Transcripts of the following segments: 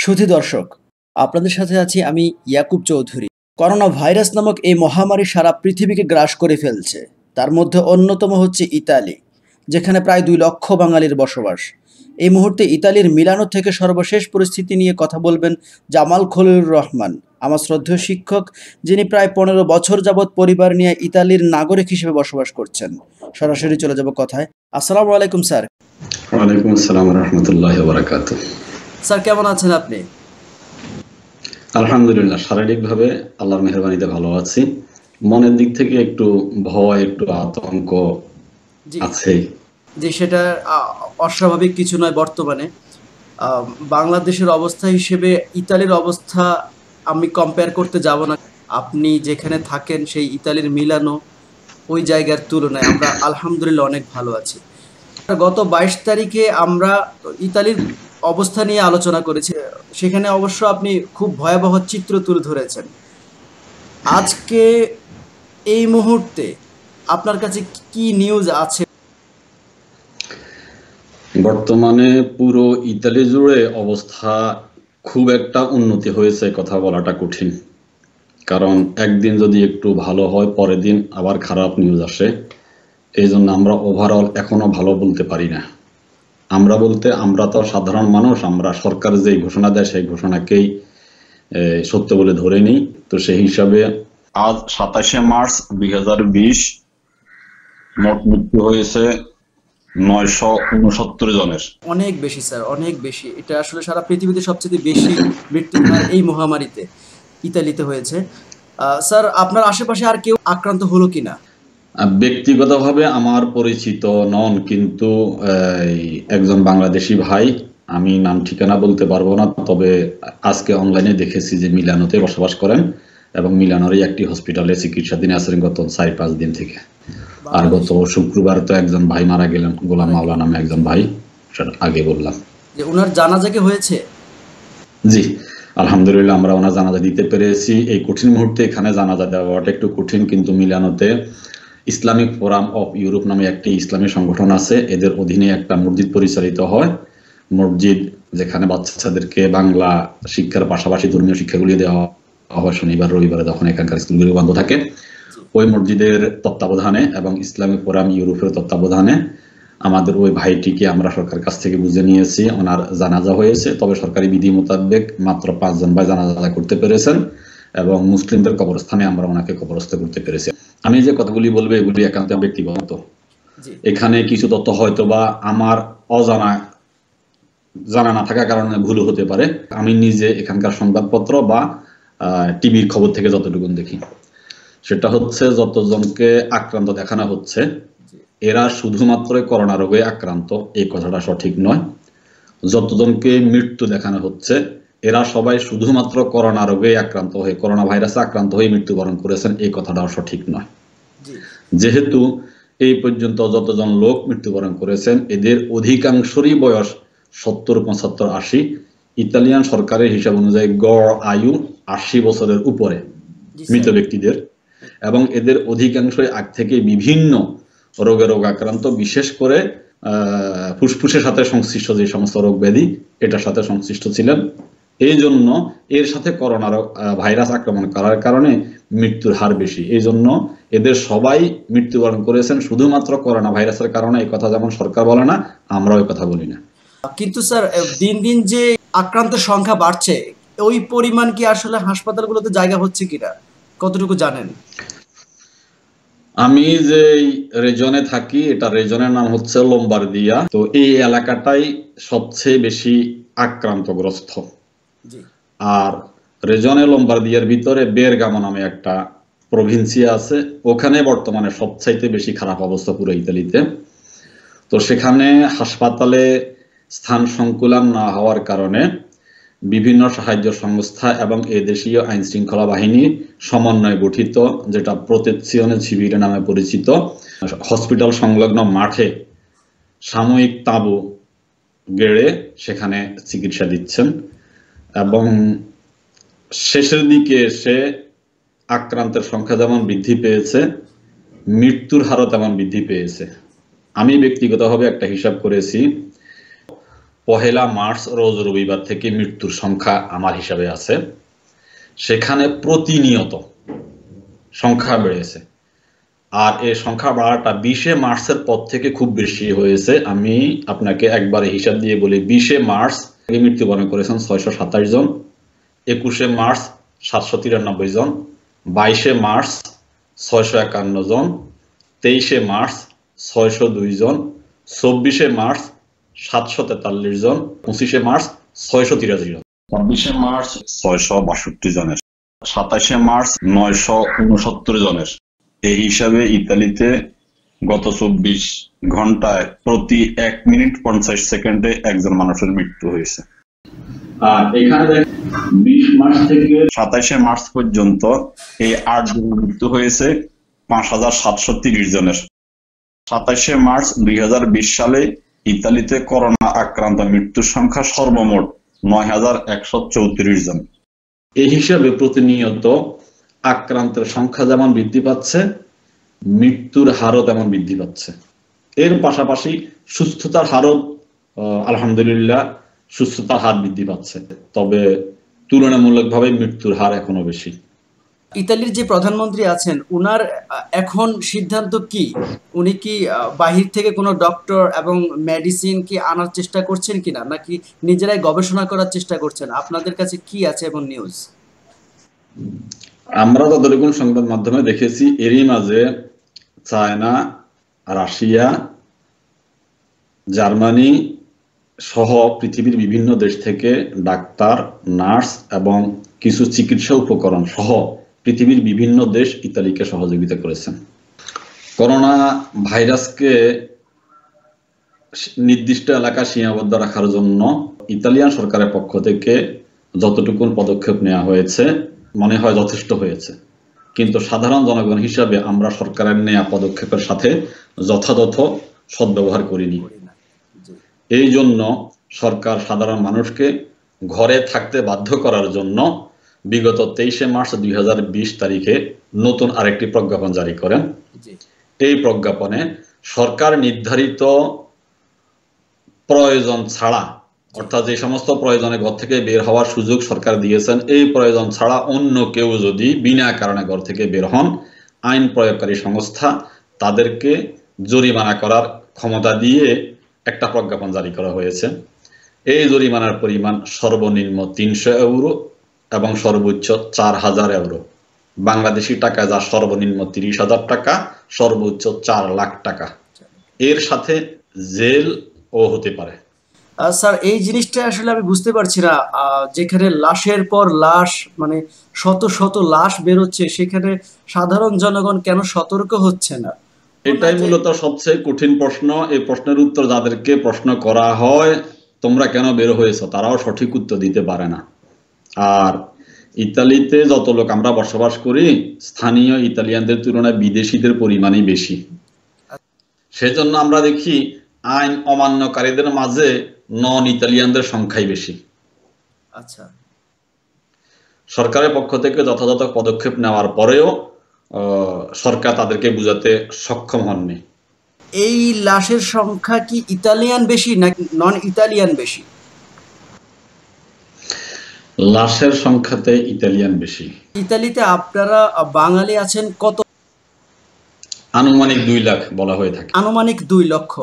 সুধী দর্শক, আপনাদের সাথে আছি আমি ইয়াকুব চৌধুরী। করোনা ভাইরাস নামক এই মহামারী সারা পৃথিবীকে গ্রাস করে ফেলছে। তার মধ্যে অন্যতম হচ্ছে ইতালি, যেখানে প্রায় 2 লক্ষ বাঙালির বসবাস। এই মুহূর্তে ইতালির মিলানো থেকে সর্বশেষ পরিস্থিতি নিয়ে কথা বলবেন জামাল খলিলুর রহমান, আমার শ্রদ্ধেয় শিক্ষক, যিনি প্রায় 15 বছর যাবৎ পরিবার নিয়ে ইতালির নাগরিক হিসেবে বসবাস করছেন। সরাসরি চলে যাব কথায়। আসসালামু আলাইকুম স্যার। ওয়ালাইকুম আসসালাম ওয়া রাহমাতুল্লাহি ওয়া বারাকাতুহু। স্যার, কেমন আছেন আপনি? আলহামদুলিল্লাহ, শারীরিকভাবে আল্লাহর মেহেরবানিতে ভালো আছি। মনের দিক থেকে একটু ভয়, একটু আতঙ্ক জি আছে। জি, সেটা অস্বাভাবিক কিছু নয়। বর্তমানে বাংলাদেশের অবস্থা হিসেবে ইতালির অবস্থা আমি কম্পেয়ার করতে যাব না। আপনি যেখানে থাকেন সেই ইতালির মিলানো ওই জায়গার তুলনায় আমরা আলহামদুলিল্লাহ অনেক ভালো আছি। গত 22 তারিখে আমরা ইতালির অবস্থা নিয়ে আলোচনা করেছি। সেখানে অবশ্য আপনি খুব ভয়াবহ চিত্র তুলে ধরেছেন। আজকে এই মুহূর্তে আপনার কাছে কি নিউজ আছে? বর্তমানে পুরো ইতালি জুড়ে অবস্থা খুব একটা উন্নতি হয়েছে কথা বলাটা কঠিন। কারণ একদিন যদি একটু ভালো হয়, পরের দিন আবার খারাপ নিউজ আসে। এই জন্য আমরা ওভারঅল এখনো ভালো বলতে পারি না। আমরা তো সাধারণ মানুষ, আমরা সরকার যে ঘোষণা দেয় সেই ঘোষণাকেই সত্য বলে ধরে নিই। তো সেই হিসাবে আজ 27শে মার্চ 2020 মোট মৃত্যু হয়েছে 969 জনের। অনেক বেশি স্যার, অনেক বেশি। এটা আসলে সারা পৃথিবীতে সবচেয়ে বেশি মৃত্যুর হার এই মহামারীতে ইতালিতে হয়েছে। স্যার, আপনার আশেপাশে আর কেউ আক্রান্ত হলো কিনা? ব্যক্তিগতভাবে আমার পরিচিত নন, কিন্তু একজন বাংলাদেশি ভাই, আমি নাম ঠিকানা বলতে পারবো না, তবে আজকে অনলাইনে দেখেছি যে মিলানোতে বসবাস করেন এবং মিলানোরই একটি হসপিটালে চিকিৎসাধীন আছেন গত 4-5 দিন থেকে। আর গত শুক্রবার তো একজন ভাই মারা গেলেন, গোলাম মাওলা নামে একজন ভাই, সেটা আগে বললাম। যে ওনার জানাজা কি হয়েছে? জি, আলহামদুলিল্লাহ আমরা ওনার জানাজা দিতে পেরেছি। এই কঠিন মুহূর্তে এখানে জানাজা দেওয়াটা একটু কঠিন, কিন্তু মিলানোতে ইসলামিক ফোরাম অফ ইউরোপ নামে একটি ইসলামী সংগঠন আছে। এদের অধীনে একটা মসজিদ পরিচালিত হয়। মসজিদ যেখানে বাচ্চাদেরকে বাংলা শিক্ষার পাশাপাশি ধর্মীয় শিক্ষাগুলি দেওয়া হয় শনিবার রবিবারে, যখন এখানকার স্কুলগুলি বন্ধ থাকে। ওই মসজিদের তত্ত্বাবধানে এবং ইসলামিক ফোরাম ইউরোপের তত্ত্বাবধানে আমাদের ওই ভাইটিকে আমরা সরকারের কাছ থেকে বুঝে নিয়েছি। ওনার জানাজা হয়েছে, তবে সরকারি বিধি মোতাবেক মাত্র 5 জন ভাই জানাজা করতে পেরেছেন এবং মুসলিমদের কবরস্থানে আমরা ওনাকে কবরস্থ করতে পেরেছি। আমি যে কথাগুলি বলবো এগুলি একান্ত ব্যক্তিগত। এখানে কিছু তথ্য হয়তো বা আমার জানা না থাকার কারণে ভুল হতে পারে। আমি নিজে এখানকার সংবাদপত্র বা টিভির খবর থেকে যতটুকু দেখি, সেটা হচ্ছে যতজনকে আক্রান্ত দেখানো হচ্ছে এরা শুধুমাত্র করোনা রোগে আক্রান্ত, এই কথাটা সঠিক নয়। যতজনকে মৃত্যু দেখানো হচ্ছে এরা সবাই শুধুমাত্র করোনা রোগে আক্রান্ত হয়ে, করোনা ভাইরাসে আক্রান্ত হয়ে মৃত্যুবরণ করেছেন, এই কথাটাও সঠিক নয়। যেহেতু এই পর্যন্ত যতজন লোক মৃত্যুবরণ করেছেন এদের অধিকাংশরই বয়স 70, 75, 80। ইতালিয়ান সরকারের হিসাব অনুযায়ী গড় আয়ু 80 বছরের উপরে মৃত ব্যক্তিদের, এবং এদের অধিকাংশই আগ থেকে বিভিন্ন রোগে আক্রান্ত, বিশেষ করে ফুসফুসের সাথে সংশ্লিষ্ট যে সমস্ত রোগ ব্যাধি এটার সাথে সংশ্লিষ্ট ছিলেন। এই জন্য এর সাথে করোনা ভাইরাস আক্রমণ করার কারণে মৃত্যুর হার বেশি। এই জন্য এদের সবাই মৃত্যুবরণ করেছেন শুধুমাত্র করোনা ভাইরাসের কারণে। এই কথা যেমন সরকার বলে না, আমরাও এই কথা বলি না। কিন্তু স্যার, দিন দিন যে আক্রান্তের সংখ্যা বাড়ছে, ওই পরিমাণ কি আসলে হাসপাতালগুলোতে জায়গা হচ্ছে কিনা কতটুকু জানেন? আমি যে রেজনে থাকি, এটা রেজনের নাম হচ্ছে লোম্বার্দিয়া। তো এই এলাকাটাই সবচেয়ে বেশি আক্রান্তগ্রস্ত। আর রেজনে লোম্বার্দিয়ার ভিতরে বেরগামো নামে একটা প্রভিন্সিয়া আছে, ওখানে বর্তমানে সবচাইতে বেশি খারাপ অবস্থা পুরো ইতালিতে। তো সেখানে হাসপাতালে স্থান সংকুলান না হওয়ার কারণে বিভিন্ন সাহায্য সংস্থা এবং এদেশীয় আইন শৃঙ্খলা বাহিনীর সমন্বয়ে গঠিত, যেটা প্রোটেকশনে সিভিলে নামে পরিচিত, হসপিটাল সংলগ্ন মাঠে সাময়িক তাঁবু গেড়ে সেখানে চিকিৎসা দিচ্ছেন। এবং শেষের দিকে এসে আক্রান্তের সংখ্যা যেমন বৃদ্ধি পেয়েছে, মৃত্যুর হারও তেমন বৃদ্ধি পেয়েছে। আমি ব্যক্তিগতভাবে একটা হিসাব করেছি, 1 মার্চ রোজ রবিবার থেকে মৃত্যুর সংখ্যা আমার হিসাবে আছে, সেখানে প্রতিনিয়ত সংখ্যা বেড়েছে। আর এই সংখ্যা বাড়াটা 20 মার্চের পর থেকে খুব বেশি হয়েছে। আমি আপনাকে একবারে হিসাব দিয়ে বলি, 20 মার্চ থেকে মৃত্যুবরণ করেছেন 627 জন, 21 মার্চ 793 জন, 22 মার্চ 651 জন, 23 মার্চ 602 জন, 24 মার্চ 743 জন, 25 মার্চ 683 জন, 26 মার্চ 662 জনের, 27 মার্চ 969 জনের। এই হিসাবে ইতালিতে গত 24 ঘন্টায় প্রতি 1 মিনিট 50 সেকেন্ডে একজন মানুষের মৃত্যু হয়েছে। আর এখানে 20 মার্চ থেকে 27 মার্চ পর্যন্ত এই 8 জনের মৃত্যু হয়েছে 5730 জনের। 27 মার্চ 2020 সালে ইতালিতে করোনা আক্রান্ত মৃত্যুর সংখ্যা সর্বমোট 9134 জন। এই হিসাবে প্রতিনিয়ত আক্রান্তের সংখ্যা যেমন বৃদ্ধি পাচ্ছে, মৃত্যুর হারও তেমন বৃদ্ধি পাচ্ছে। এর পাশাপাশি সুস্থতার হারও আলহামদুলিল্লাহ সুস্থতার হার বৃদ্ধি পাচ্ছে, তবে তুলনামূলকভাবে মৃত্যুর হার এখনো বেশি। ইতালির যে প্রধানমন্ত্রী আছেন, উনার এখন সিদ্ধান্ত কি? উনি কি বাহির থেকে কোনো ডক্টর এবং মেডিসিন কি আনার চেষ্টা করছেন কিনা, নাকি নিজেরাই গবেষণা করার চেষ্টা করছেন? আপনাদের কাছে কি আছে এবং নিউজ? আমরা যতটুকু সংবাদ মাধ্যমে দেখেছি, এরই মাঝে চায়না, রাশিয়া, জার্মানি সহ পৃথিবীর বিভিন্ন দেশ থেকে ডাক্তার, নার্স এবং কিছু চিকিৎসা উপকরণ সহ পৃথিবীর বিভিন্ন দেশ ইতালিকে সহযোগিতা করেছেন। করোনা ভাইরাসকে নির্দিষ্ট এলাকা সীমাবদ্ধ রাখার জন্য ইতালিয়ান সরকারের পক্ষ থেকে যতটুকু পদক্ষেপ নেওয়া হয়েছে মনে হয় যথেষ্ট হয়েছে, কিন্তু সাধারণ জনগণ হিসাবে আমরা সরকারের নেওয়া পদক্ষেপের সাথে যথাযথ সদ্ব্যবহার করিনি। এই জন্য সরকার সাধারণ মানুষকে ঘরে থাকতে বাধ্য করার জন্য বিগত 23 মার্চ 2020 তারিখে নতুন আরেকটি প্রজ্ঞাপন জারি করেন। এই প্রজ্ঞাপনে সরকার নির্ধারিত প্রয়োজন ছাড়া, অর্থাৎ যে সমস্ত প্রয়োজনে ঘর থেকে বের হওয়ার সুযোগ সরকার দিয়েছেন, এই প্রয়োজন ছাড়া অন্য কেউ যদি বিনা কারণে ঘর থেকে বের হন, আইন প্রয়োগকারী সংস্থা তাদেরকে জরিমানা করার ক্ষমতা দিয়ে একটা প্রজ্ঞাপন জারি করা হয়েছে। এই জরিমানার পরিমাণ সর্বনিম্ন 300 ইউরো এবং সর্বোচ্চ 4000 ইউরো। বাংলাদেশি টাকায় যা সর্বনিম্ন 30,000 টাকা, সর্বোচ্চ 4 লাখ টাকা। এর সাথে জেল ও হতে পারে। স্যার, এই জিনিসটা আসলে আমি বুঝতে পারছি না, যেখানে লাশের পর লাশ, মানে শত শত লাশ বেরোচ্ছে, সেখানে সাধারণ জনগণ কেন সতর্ক হচ্ছে না? এটাই মূলত সবচেয়ে কঠিন প্রশ্ন। এই প্রশ্নের উত্তর যাদেরকে প্রশ্ন করা হয়, তোমরা কেন বের হয়েছো, তারাও সঠিক উত্তর দিতে পারে না। আর ইতালিতে যত লোক আমরা বসবাস করি, স্থানীয় ইতালিয়ানদের তুলনায় বিদেশিদের পরিমাণই বেশি। সেজন্য আমরা দেখি আইন অমান্যকারীদের মাঝে নন ইতালিয়ানদের সংখ্যাই বেশি। আচ্ছা, সরকারের পক্ষ থেকে যথাযথ পদক্ষেপ নেওয়ার পরেও সরকার তাদেরকে বুঝাতে সক্ষম হননি। এই লাশের সংখ্যা কি ইতালিয়ান বেশি নাকি নন ইতালিয়ান বেশি? লাশের সংখ্যাতে ইতালিয়ান বেশি। ইতালিতে আপনারা বাঙালি আছেন কত? আনুমানিক 2 লাখ বলা হয়ে থাকে। আনুমানিক 2 লক্ষ।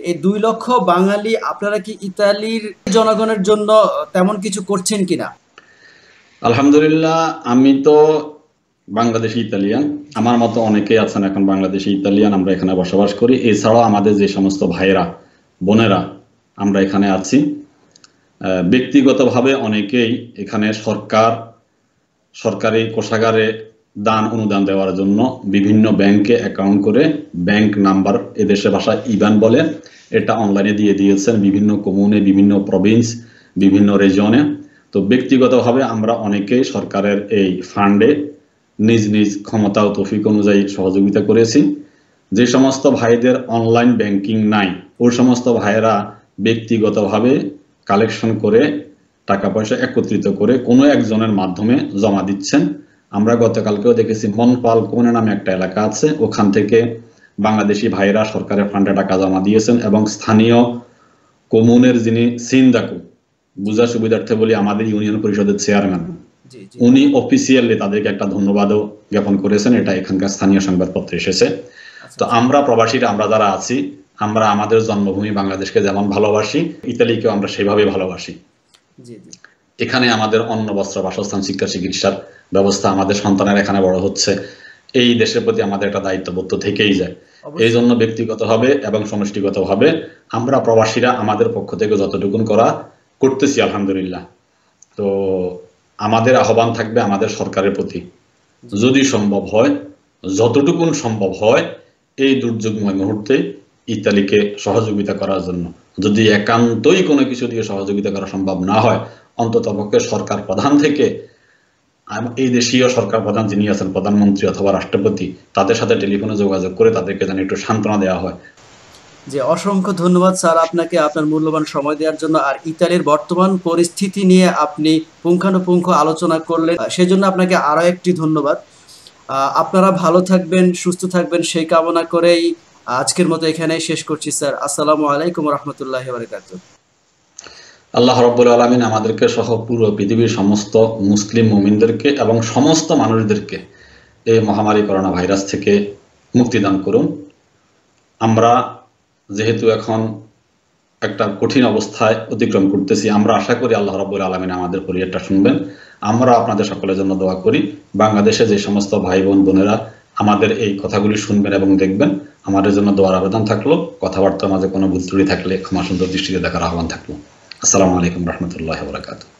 এই 2 লক্ষ বাঙালি, আপনারা কি ইতালির জনগণের জন্য তেমন কিছু করছেন কিনা? আলহামদুলিল্লাহ, আমি তো বাংলাদেশি ইতালিয়ান, আমার মতো অনেকেই আছেন এখন বাংলাদেশি ইতালিয়ান, আমরা এখানে বসবাস করি। এছাড়াও আমাদের যে সমস্ত ভাইয়েরা বোনেরা আমরা এখানে আছি, ব্যক্তিগতভাবে অনেকেই এখানে সরকারি কোষাগারে দান অনুদান দেওয়ার জন্য বিভিন্ন ব্যাংকে অ্যাকাউন্ট করে, ব্যাংক নাম্বার এদেশের ভাষায় ইবান বলে, এটা অনলাইনে দিয়ে দিয়েছেন বিভিন্ন কমিউনে, বিভিন্ন প্রভিন্স, বিভিন্ন রিজনে। তো ব্যক্তিগতভাবে আমরা অনেকেই সরকারের এই ফান্ডে নিজ নিজ ক্ষমতা ও তৌফিক অনুযায়ী সহযোগিতা করেছি। যে সমস্ত ভাইদের অনলাইন ব্যাংকিং নাই, ওই সমস্ত ভাইয়েরা ব্যক্তিগতভাবে কালেকশন করে টাকা পয়সা একত্রিত করে কোনো একজনের মাধ্যমে জমা দিচ্ছেন। আমরা গতকালকেও দেখেছি মনপাল কোনে নামে একটা এলাকা আছে, ওখান থেকে বাংলাদেশি ভাইয়েরা সরকারের ফান্ডে টাকা জমা দিয়েছেন এবং স্থানীয় কমুনের যিনি সিন্দাকু, বুঝা সুবিধার্থে বলি আমাদের ইউনিয়ন পরিষদের চেয়ারম্যান, উনি অফিসিয়ালি তাদেরকে একটা ধন্যবাদও জ্ঞাপন করেছেন। এটা এখানকার স্থানীয় সংবাদপত্রে এসেছে। তো আমরা প্রবাসীরা, আমরা যারা আছি, আমরা আমাদের জন্মভূমি বাংলাদেশকে যেমন ভালোবাসি, ইতালিকেও আমরা সেভাবে ভালোবাসি। এখানে আমাদের অন্ন, বস্ত্র, বাসস্থান, শিক্ষা, চিকিৎসার ব্যবস্থা, আমাদের সন্তানের এখানে বড় হচ্ছে, এই দেশের প্রতি আমাদের একটা দায়িত্ববোধ তো থেকেই যায়। এই জন্য ব্যক্তিগতভাবে এবং সমষ্টিগতভাবে আমরা প্রবাসীরা আমাদের পক্ষ থেকে যতটুকু করতেছি আলহামদুলিল্লাহ। তো আমাদের আহ্বান থাকবে আমাদের সরকারের প্রতি, যদি সম্ভব হয়, যতটুকু সম্ভব হয়, এই দুর্যোগময় মুহূর্তে ইতালিকে সহযোগিতা করার জন্য। যদি একান্তই কোনো কিছু দিয়ে সহযোগিতা করা সম্ভব না হয়, অন্ততপক্ষে সরকার প্রধান থেকে, এই দেশীয় সরকার প্রধান যিনি আছেন, প্রধানমন্ত্রী অথবা রাষ্ট্রপতি, তাদের সাথে টেলিফোনে যোগাযোগ করে তাদেরকে যেন একটু সান্ত্বনা দেওয়া হয়। যে অসংখ্য ধন্যবাদ স্যার আপনাকে আপনার মূল্যবান সময় দেওয়ার জন্য। আর ইতালির বর্তমান পরিস্থিতি নিয়ে আপনি পুঙ্খানুপুঙ্খ আলোচনা করলেন, সেজন্য আপনাকে আরো একটি ধন্যবাদ। আপনারা ভালো থাকবেন, সুস্থ থাকবেন, সেই কামনা করেই আজকের মতো এখানেই শেষ করছি স্যার। আসসালামু আলাইকুম ওয়া রাহমাতুল্লাহি ওয়া বারাকাতুহু। আল্লাহ রাব্বুল আলামিন আমাদেরকে সহ পুরো পৃথিবীর সমস্ত মুসলিম মুমিনদেরকে এবং সমস্ত মানুষদেরকে এই মহামারী করোনা ভাইরাস থেকে মুক্তিদান করুন। আমরা যেহেতু এখন একটা কঠিন অবস্থায় অতিক্রম করতেছি, আমরা আশা করি আল্লাহ রাব্বুল আলামিন আমাদের পরিবারটা শুনবেন। আমরা আপনাদের সকলের জন্য দোয়া করি। বাংলাদেশে যে সমস্ত ভাই বোন বোনেরা আমাদের এই কথাগুলি শুনবেন এবং দেখবেন, আমাদের জন্য দোয়ার আবেদন থাকলো। কথাবার্তার মাঝে কোনো ভুল ত্রুটি থাকলে ক্ষমা সুন্দর দৃষ্টিতে দেখার আহ্বান থাকলো। আসসালামু আলাইকুম রহমতুল্লাহি ওয়া বারাকাতুহু।